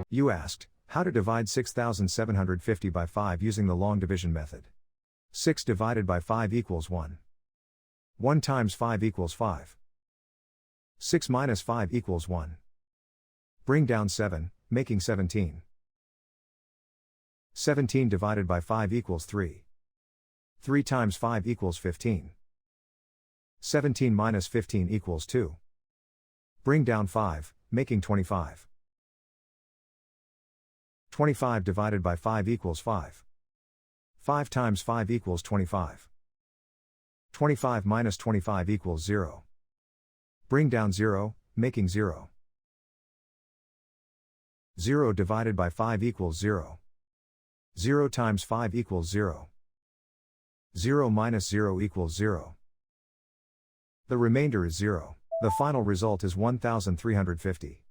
You asked, how to divide 6750 by 5 using the long division method. 6 divided by 5 equals 1. 1 times 5 equals 5. 6 minus 5 equals 1. Bring down 7, making 17. 17 divided by 5 equals 3. 3 times 5 equals 15. 17 minus 15 equals 2. Bring down 5, making 25. 25 divided by 5 equals 5. 5 times 5 equals 25. 25 minus 25 equals 0. Bring down 0, making 0. 0 divided by 5 equals 0. 0 times 5 equals 0. 0 minus 0 equals 0. The remainder is 0. The final result is 1350.